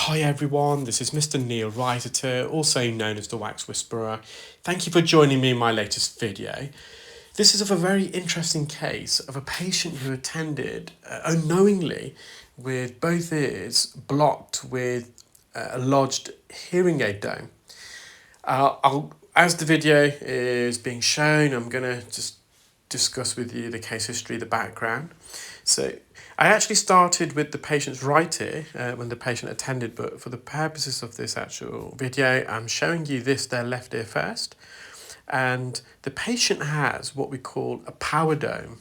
Hi everyone, this is Mr. Neil Reiteter, also known as the Wax Whisperer. Thank you for joining me in my latest video. This is of a very interesting case of a patient who attended unknowingly with both ears blocked with a lodged hearing aid dome. As the video is being shown, I'm going to just discuss with you the case history, the background. So I actually started with the patient's right ear when the patient attended, but for the purposes of this actual video, I'm showing you their left ear first. And the patient has what we call a power dome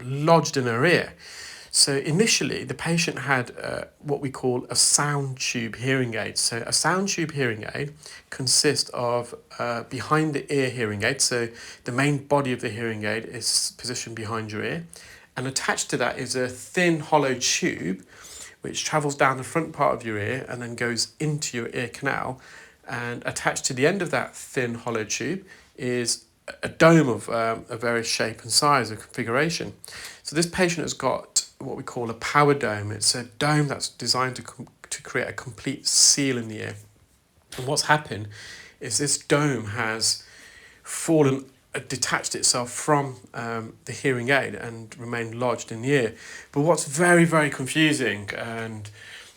lodged in her ear. So initially, the patient had what we call a sound tube hearing aid. So a sound tube hearing aid consists of behind the ear hearing aid. So the main body of the hearing aid is positioned behind your ear. And attached to that is a thin hollow tube which travels down the front part of your ear and then goes into your ear canal. And attached to the end of that thin hollow tube is a dome of a various shape and size or configuration. So this patient has got what we call a power dome. It's a dome that's designed to create a complete seal in the ear. And what's happened is this dome has detached itself from the hearing aid and remained lodged in the ear. But what's very, very confusing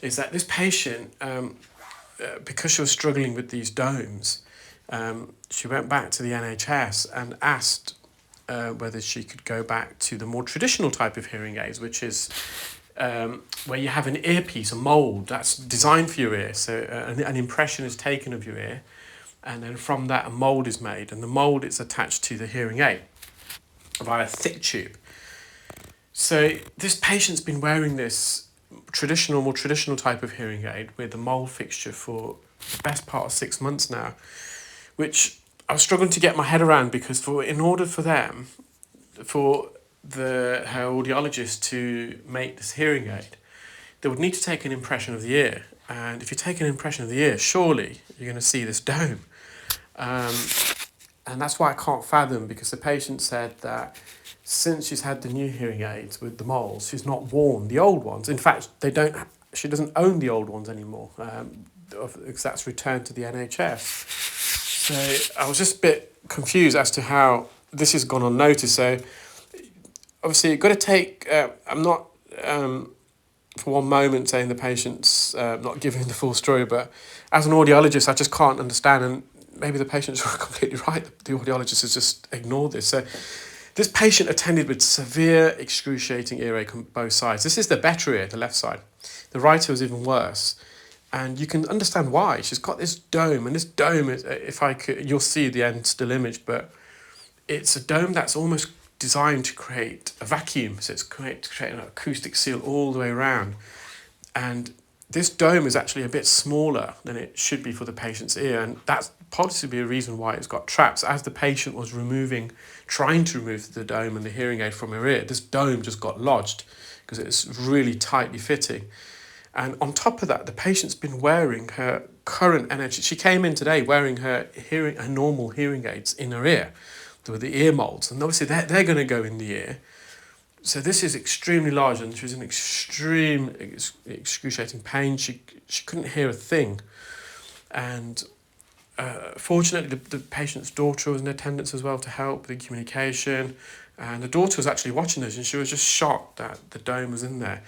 is that this patient, because she was struggling with these domes, she went back to the NHS and asked whether she could go back to the more traditional type of hearing aids, which is where you have an earpiece, a mould that's designed for your ear. So an impression is taken of your ear, and then from that a mould is made, and the mould is attached to the hearing aid via a thick tube. So this patient's been wearing this more traditional type of hearing aid with the mould fixture for the best part of 6 months now, which I was struggling to get my head around, because in order for her audiologist to make this hearing aid, they would need to take an impression of the ear. And if you take an impression of the ear, surely you're going to see this dome. And that's why I can't fathom, because the patient said that since she's had the new hearing aids with the moles, she's not worn the old ones. In fact, she doesn't own the old ones anymore, because that's returned to the NHS. So I was just a bit confused as to how this has gone unnoticed. So obviously you've got to take, I'm not for one moment saying the patient's not giving the full story, but as an audiologist, I just can't understand, and maybe the patients are completely right, the audiologist has just ignored this. So this patient attended with severe excruciating earache on both sides. This is the better ear, the left side. The right ear was even worse. And you can understand why. She's got this dome, and this dome is, you'll see the end still image, but it's a dome that's almost designed to create a vacuum. So it's to create an acoustic seal all the way around. And this dome is actually a bit smaller than it should be for the patient's ear, and that's possibly a reason why it's got traps. As the patient was trying to remove the dome and the hearing aid from her ear, this dome just got lodged because it's really tightly fitting. And on top of that, the patient's been wearing her current NHS. She came in today wearing her normal hearing aids in her ear, with the ear molds, and obviously they're going to go in the ear. So this is extremely large, and she was in extreme, excruciating pain. She couldn't hear a thing. And fortunately, the patient's daughter was in attendance as well to help with the communication. And the daughter was actually watching this, and she was just shocked that the dome was in there.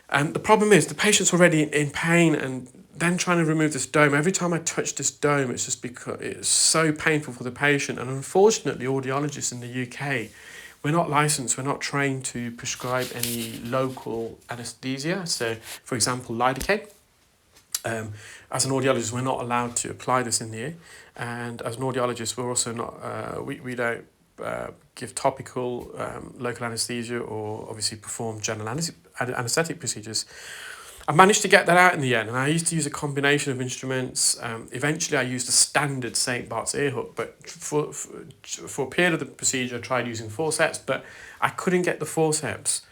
And the problem is the patient's already in pain, and then trying to remove this dome. Every time I touch this dome, it's just because it's so painful for the patient. And unfortunately, audiologists in the UK, we're not licensed, we're not trained to prescribe any local anaesthesia. So, for example, lidocaine. As an audiologist, we're not allowed to apply this in the ear. And as an audiologist, we're also not, we don't give topical local anaesthesia, or obviously perform general anaesthetic procedures. I managed to get that out in the end, and I used to use a combination of instruments. Eventually, I used a standard St. Bart's ear hook, but for a period of the procedure, I tried using forceps, but I couldn't get the forceps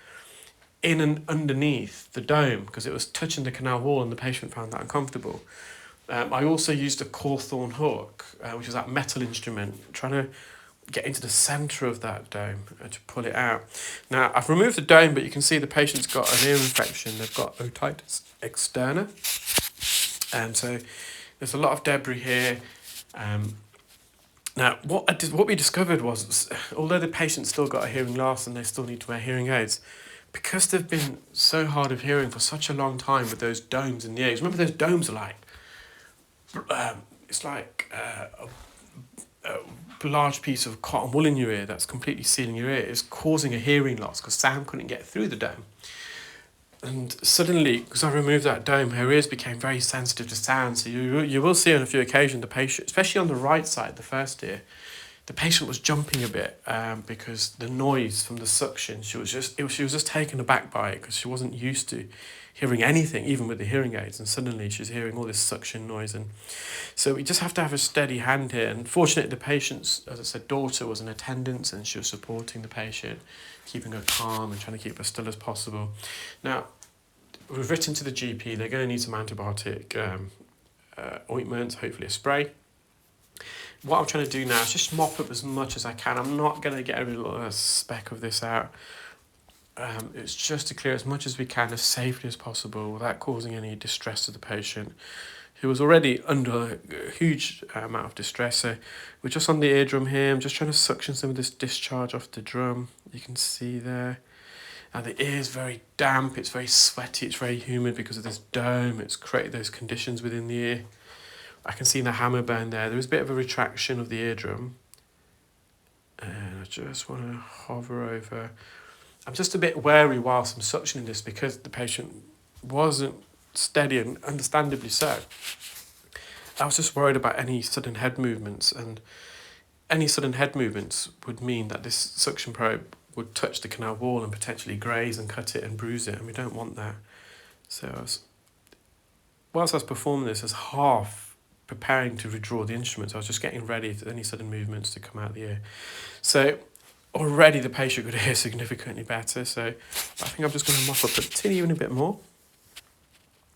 in and underneath the dome because it was touching the canal wall, and the patient found that uncomfortable. I also used a Cawthorne hook, which is that metal instrument, trying to get into the centre of that dome to pull it out. Now, I've removed the dome, but you can see the patient's got an ear infection. They've got otitis externa. So there's a lot of debris here. Now, what we discovered was, although the patient still got a hearing loss and they still need to wear hearing aids, because they've been so hard of hearing for such a long time with those domes in the ears. Remember, those domes are like, it's like a large piece of cotton wool in your ear that's completely sealing your ear. It's causing a hearing loss because sound couldn't get through the dome. And suddenly, because I removed that dome, her ears became very sensitive to sound. So you will see on a few occasions the patient, especially on the right side, the first ear, the patient was jumping a bit because the noise from the suction, she was just taken aback by it because she wasn't used to hearing anything, even with the hearing aids. And suddenly she's hearing all this suction noise. And so we just have to have a steady hand here. And fortunately, the patient's, as I said, daughter was in attendance and she was supporting the patient, keeping her calm and trying to keep her still as possible. Now, we've written to the GP, they're going to need some antibiotic ointment, hopefully a spray. What I'm trying to do now is just mop up as much as I can. I'm not going to get every little speck of this out. It's just to clear as much as we can as safely as possible without causing any distress to the patient, who was already under a huge amount of distress. So we're just on the eardrum here. I'm just trying to suction some of this discharge off the drum. You can see there. Now the ear is very damp, it's very sweaty, it's very humid because of this dome. It's created those conditions within the ear. I can see the hammer bone there. There is a bit of a retraction of the eardrum. And I just want to hover over. I'm just a bit wary whilst I'm suctioning this because the patient wasn't steady, and understandably so. I was just worried about any sudden head movements, and any sudden head movements would mean that this suction probe would touch the canal wall and potentially graze and cut it and bruise it, and we don't want that. So whilst I was performing this as half preparing to withdraw the instruments, I was just getting ready for any sudden movements to come out the ear. So already the patient could hear significantly better, so I think I'm just going to mop up even a bit more,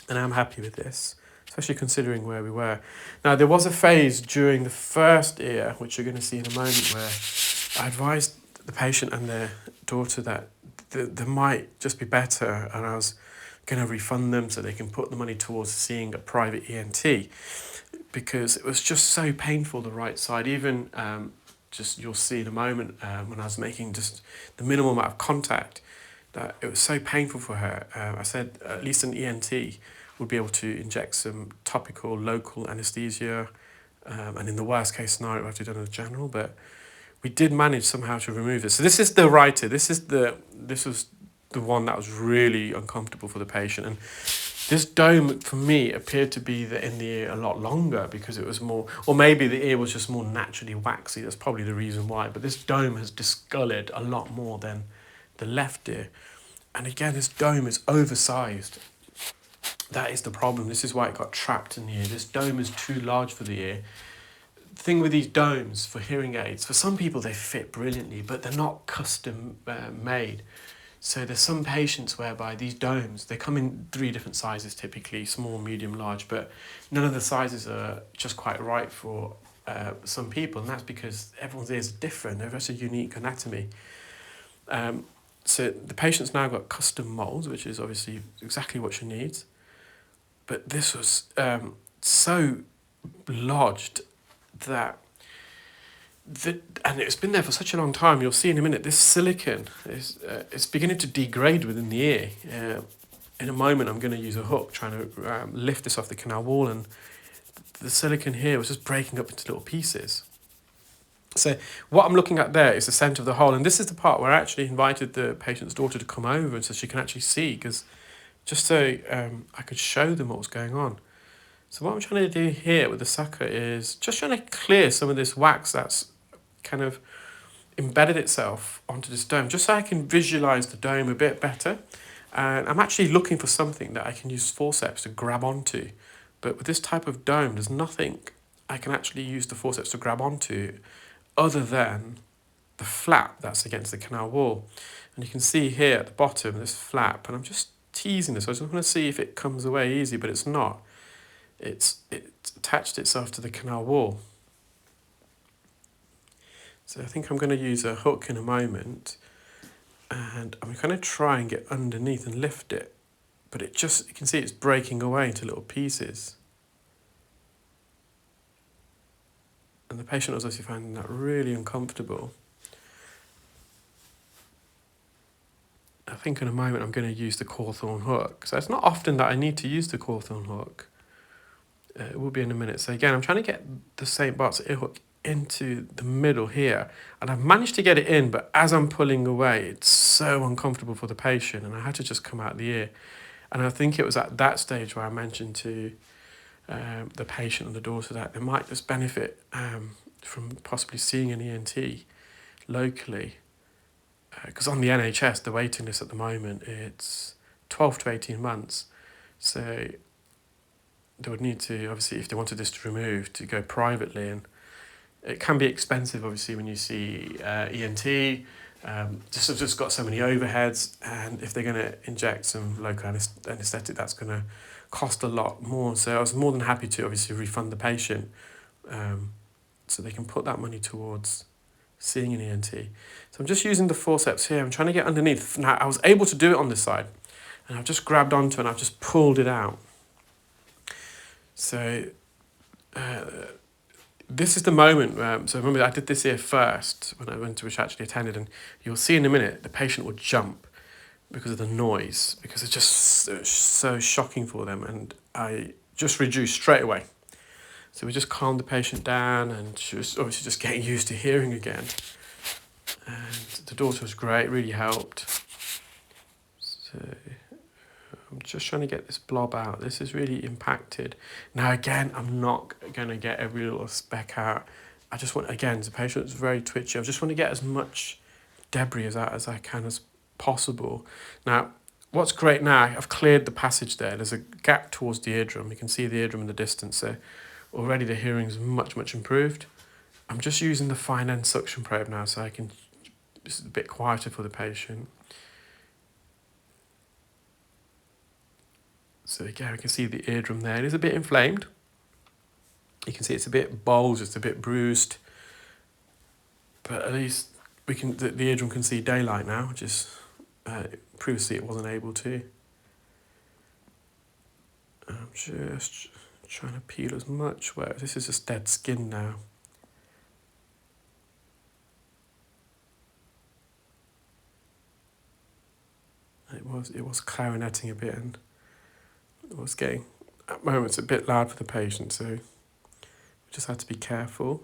and I'm happy with this, especially considering where we were. Now, there was a phase during the first ear, which you're going to see in a moment, where I advised the patient and their daughter that they might just be better, and I was going to refund them so they can put the money towards seeing a private ENT, because it was just so painful, the right side. Even just you'll see in a moment when I was making just the minimal amount of contact, that it was so painful for her. I said at least an ENT would be able to inject some topical local anaesthesia, and in the worst case scenario, we have to do it general, but we did manage somehow to remove it. So this is the right ear. This was the one that was really uncomfortable for the patient. And this dome, for me, appeared to be in the ear a lot longer because it was more, or maybe the ear was just more naturally waxy. That's probably the reason why. But this dome has discolored a lot more than the left ear. And again, this dome is oversized. That is the problem. This is why it got trapped in the ear. This dome is too large for the ear. The thing with these domes for hearing aids, for some people they fit brilliantly, but they're not custom made. So there's some patients whereby these domes, they come in 3 different sizes typically, small, medium, large, but none of the sizes are just quite right for some people, and that's because everyone's ears are different. They've got a unique anatomy. So the patient's now got custom molds, which is obviously exactly what she needs. But this was so lodged that and it's been there for such a long time. You'll see in a minute, this silicone is it's beginning to degrade within the ear. In a moment, I'm going to use a hook trying to lift this off the canal wall, and the silicone here was just breaking up into little pieces. So what I'm looking at there is the centre of the hole, and this is the part where I actually invited the patient's daughter to come over so she can actually see, because just so I could show them what was going on. So what I'm trying to do here with the sucker is just trying to clear some of this wax that's kind of embedded itself onto this dome, just so I can visualize the dome a bit better. And I'm actually looking for something that I can use forceps to grab onto. But with this type of dome, there's nothing I can actually use the forceps to grab onto other than the flap that's against the canal wall. And you can see here at the bottom, this flap, and I'm just teasing this. I just want to see if it comes away easy, but it's not. It's attached itself to the canal wall. So I think I'm going to use a hook in a moment, and I'm going to try and get underneath and lift it. but you can see it's breaking away into little pieces. And the patient was obviously finding that really uncomfortable. I think in a moment I'm going to use the Cawthorn hook. So it's not often that I need to use the Cawthorn hook. It will be in a minute. So again, I'm trying to get the St. Bart's ear hook into the middle here. And I've managed to get it in, but as I'm pulling away, it's so uncomfortable for the patient. And I had to just come out the ear. And I think it was at that stage where I mentioned to the patient and the daughter that they might just benefit from possibly seeing an ENT locally. Because on the NHS, the waiting list at the moment, it's 12 to 18 months. So they would need to, obviously, if they wanted this to remove, to go privately. And it can be expensive, obviously, when you see ENT. Just got so many overheads. And if they're going to inject some local anaesthetic, that's going to cost a lot more. So I was more than happy to, obviously, refund the patient so they can put that money towards seeing an ENT. So I'm just using the forceps here. I'm trying to get underneath. Now, I was able to do it on this side. And I've just grabbed onto it and I've just pulled it out. So this is the moment. So remember, I did this here first when I went to which actually attended, and you'll see in a minute the patient will jump because of the noise, because it's just so shocking for them. And I just reduced straight away. So we just calmed the patient down, and she was obviously just getting used to hearing again. And the daughter was great, really helped. So I'm just trying to get this blob out. This is really impacted. Now again, I'm not going to get every little speck out. I just want, again, the patient's very twitchy. I just want to get as much debris out as I can as possible. Now, what's great now, I've cleared the passage there. There's a gap towards the eardrum. You can see the eardrum in the distance there. Already the hearing's much, much improved. I'm just using the fine end suction probe now so I can, it's a bit quieter for the patient. So again, we can see the eardrum there. It is a bit inflamed. You can see it's a bit bulged, it's a bit bruised. But at least we can, the eardrum can see daylight now, which is, previously it wasn't able to. I'm just trying to peel as much where this is just dead skin now. It was clarineting a bit, and it was getting at moments a bit loud for the patient, so we just had to be careful.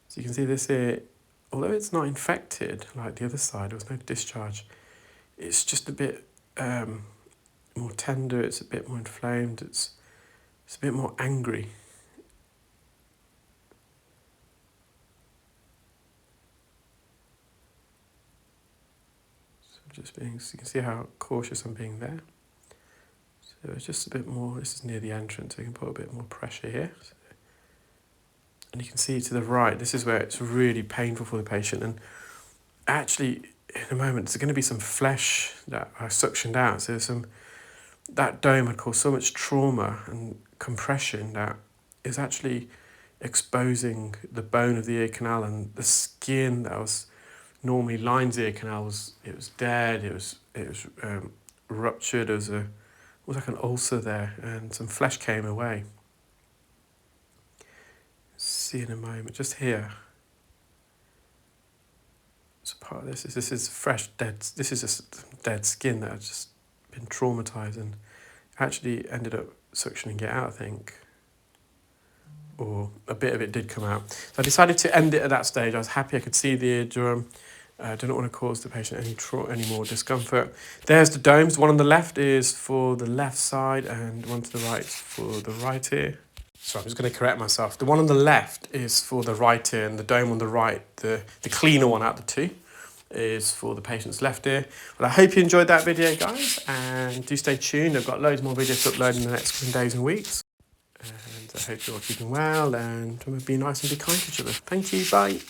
So you can see this here, although it's not infected like the other side, there was no discharge, it's just a bit more tender, it's a bit more inflamed, it's a bit more angry. So just being, so you can see how cautious I'm being there. So it's just a bit more, this is near the entrance, so you can put a bit more pressure here. And you can see to the right, this is where it's really painful for the patient. And actually, in a moment, there's going to be some flesh that I suctioned out. So there's some, that dome had caused so much trauma and compression that is actually exposing the bone of the ear canal, and the skin that was normally lines the ear canal was dead. It was ruptured. It was like an ulcer there, and some flesh came away. See in a moment, just here. So part of this is fresh dead. This is just dead skin that had just been traumatized, and actually ended up suctioning it out, I think, or a bit of it did come out. So I decided to end it at that stage. I was happy I could see the eardrum. I didn't want to cause the patient any more discomfort. There's the domes. One on the left is for the left side, and one to the right is for the right ear. So I'm just going to correct myself. The one on the left is for the right ear, and the dome on the right, the cleaner one out of the two, is for the patient's left ear. Well, I hope you enjoyed that video, guys, and do stay tuned. I've got loads more videos to upload in the next coming days and weeks. And I hope you're all keeping well, and be nice and be kind to each other. Thank you, bye.